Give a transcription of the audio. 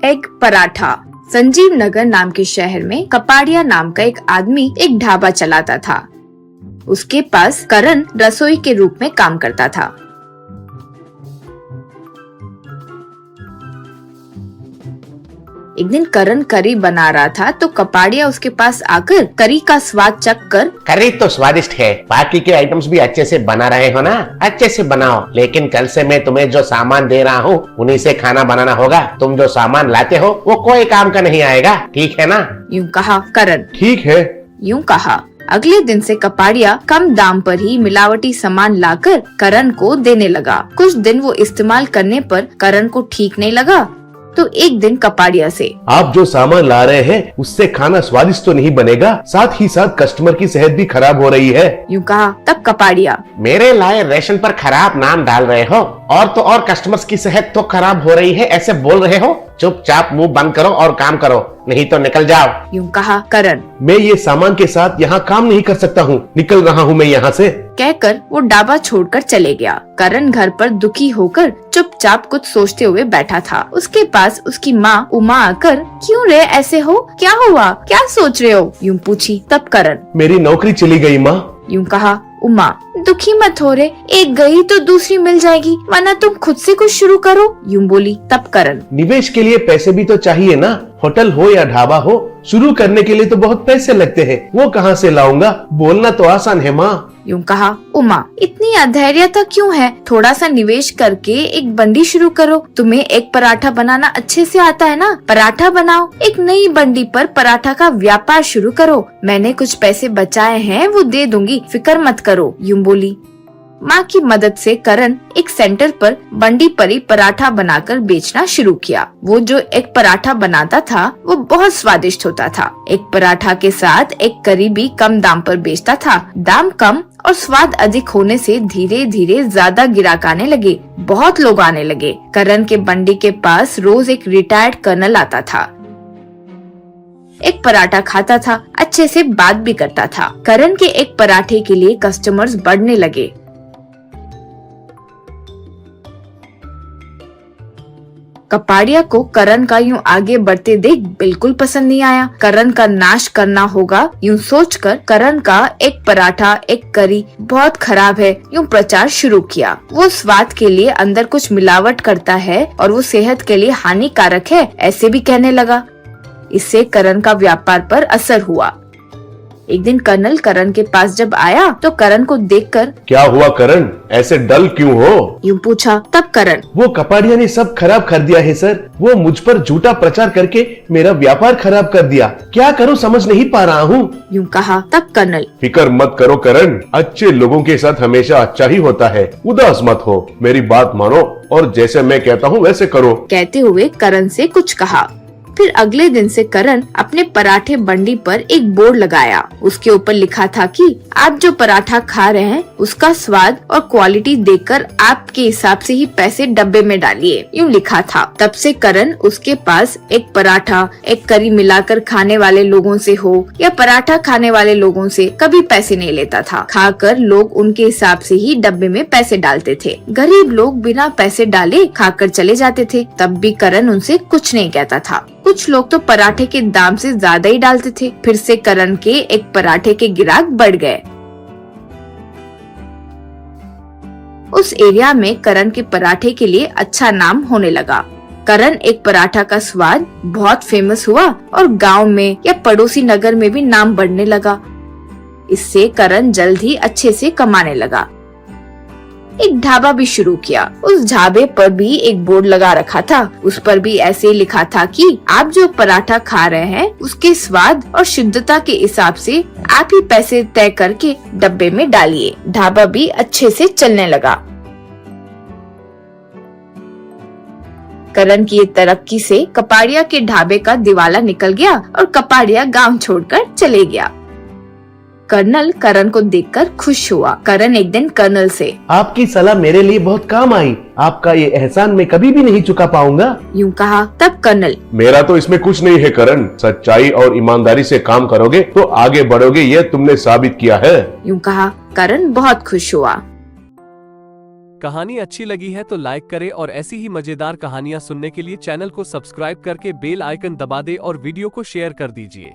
Egg paratha. Sanjeev नगर नाम के शहर में कपाड़िया नाम का एक आदमी एक ढाबा चलाता था। उसके पास करण रसोई के रूप में काम करता था। एक दिन करण करी बना रहा था तो कपाड़िया उसके पास आकर करी का स्वाद चख कर, करी तो स्वादिष्ट है, बाकी के आइटम्स भी अच्छे से बना रहे हो ना, अच्छे से बनाओ, लेकिन कल से मैं तुम्हें जो सामान दे रहा हूँ उन्हीं से खाना बनाना होगा। तुम जो सामान लाते हो वो कोई काम का नहीं आएगा, ठीक है ना? यूँ कहा करण। ठीक है। यूँ कहा। अगले दिन से कपाड़िया कम दाम पर ही मिलावटी सामान लाकर करण को देने लगा। कुछ दिन वो इस्तेमाल करने पर करण को ठीक नहीं लगा तो एक दिन कपाड़िया से, आप जो सामान ला रहे हैं उससे खाना स्वादिष्ट तो नहीं बनेगा, साथ ही साथ कस्टमर की सेहत भी खराब हो रही है। यूँ कहा। तब कपाड़िया, मेरे लाए रेशन पर खराब नाम डाल रहे हो और तो और कस्टमर्स की सेहत तो खराब हो रही है ऐसे बोल रहे हो? चुपचाप मुंह बंद करो और काम करो, नहीं तो निकल जाओ। यूँ कहा करण। मैं ये सामान के साथ यहाँ काम नहीं कर सकता हूँ, निकल रहा हूँ मैं यहाँ से। कहकर वो ढाबा छोड़कर चले गया। करण घर पर दुखी होकर चुपचाप कुछ सोचते हुए बैठा था। उसके पास उसकी माँ उमा आकर, क्यों रे ऐसे हो, क्या हुआ, क्या सोच रहे हो, यूँ पूछी। तब करण, मेरी नौकरी चली गई माँ। यूँ कहा। उमा, दुखी मत हो रे, एक गई तो दूसरी मिल जाएगी, वरना तुम खुद से कुछ शुरू करो, यूँ बोली। तब करण, निवेश के लिए पैसे भी तो चाहिए ना, होटल हो या ढाबा हो, शुरू करने के लिए तो बहुत पैसे लगते हैं, वो कहाँ से लाऊंगा? बोलना तो आसान है माँ। यूँ कहा। उमा, इतनी अधैर्यता क्यों है, थोड़ा सा निवेश करके एक बंडी शुरू करो। तुम्हें एक पराठा बनाना अच्छे से आता है ना, पराठा बनाओ। एक नई बंडी पर पराठा का व्यापार शुरू करो। मैंने कुछ पैसे बचाए हैं वो दे दूंगी, फिक्र मत करो, यूँ बोली। माँ की मदद से करण एक सेंटर पर बंडी पर ही पराठा बनाकर बेचना शुरू किया। वो जो एक पराठा बनाता था वो बहुत स्वादिष्ट होता था। एक पराठा के साथ एक करी भी कम दाम पर बेचता था। दाम कम और स्वाद अधिक होने से धीरे धीरे ज्यादा ग्राहक आने लगे, बहुत लोग आने लगे। करण के बंडी के पास रोज एक रिटायर्ड कर्नल आता था। एक पराठा खाता था, अच्छे से बात भी करता था। करण के एक पराठे के लिए कस्टमर्स बढ़ने लगे। कपाड़िया को करण का यूं आगे बढ़ते देख बिल्कुल पसंद नहीं आया। करण का नाश करना होगा यूं सोचकर करण का एक पराठा एक करी बहुत खराब है यूं प्रचार शुरू किया। वो स्वाद के लिए अंदर कुछ मिलावट करता है और वो सेहत के लिए हानिकारक है ऐसे भी कहने लगा। इससे करण का व्यापार पर असर हुआ। एक दिन कर्नल करण के पास जब आया तो करण को देखकर, क्या हुआ करण, ऐसे डल क्यों हो, यूँ पूछा। तब करण, वो कपाड़िया ने सब खराब कर दिया है सर, वो मुझ पर झूठा प्रचार करके मेरा व्यापार खराब कर दिया, क्या करूं समझ नहीं पा रहा हूँ, यूँ कहा। तब कर्नल, फिक्र मत करो करण, अच्छे लोगों के साथ हमेशा अच्छा ही होता है, उदास मत हो, मेरी बात मानो और जैसे मैं कहता हूँ वैसे करो, कहते हुए करण से कुछ कहा। फिर अगले दिन से करण अपने पराठे बंडी पर एक बोर्ड लगाया। उसके ऊपर लिखा था कि आप जो पराठा खा रहे हैं उसका स्वाद और क्वालिटी देखकर आपके हिसाब से ही पैसे डब्बे में डालिए, यूँ लिखा था। तब से करण उसके पास एक पराठा एक करी मिलाकर खाने वाले लोगों से हो या पराठा खाने वाले लोगों से कभी पैसे नहीं लेता था। खाकर लोग उनके हिसाब से ही डब्बे में पैसे डालते थे। गरीब लोग बिना पैसे डाले खाकर चले जाते थे, तब भी करण उनसे कुछ नहीं कहता था। कुछ लोग तो पराठे के दाम से ज्यादा ही डालते थे। फिर से करण के एक पराठे के ग्राहक बढ़ गए। उस एरिया में करण के पराठे के लिए अच्छा नाम होने लगा। करण एक पराठा का स्वाद बहुत फेमस हुआ और गांव में या पड़ोसी नगर में भी नाम बढ़ने लगा। इससे करण जल्द ही अच्छे से कमाने लगा। एक ढाबा भी शुरू किया। उस ढाबे पर भी एक बोर्ड लगा रखा था। उस पर भी ऐसे ही लिखा था कि आप जो पराठा खा रहे हैं उसके स्वाद और शुद्धता के हिसाब से आप ही पैसे तय करके डब्बे में डालिए। ढाबा भी अच्छे से चलने लगा। करण की ये तरक्की से कपाड़िया के ढाबे का दिवाला निकल गया और कपाड़िया गांव छोड़कर चले गया। कर्नल करण को देखकर खुश हुआ। करण एक दिन कर्नल से, आपकी सलाह मेरे लिए बहुत काम आई, आपका ये एहसान मैं कभी भी नहीं चुका पाऊंगा, यूँ कहा। तब कर्नल, मेरा तो इसमें कुछ नहीं है करण, सच्चाई और ईमानदारी से काम करोगे तो आगे बढ़ोगे, ये तुमने साबित किया है, यूँ कहा। करण बहुत खुश हुआ। कहानी अच्छी लगी है तो लाइक करें और ऐसी ही मजेदार कहानियां सुनने के लिए चैनल को सब्सक्राइब करके बेल आइकन दबा दे और वीडियो को शेयर कर दीजिए।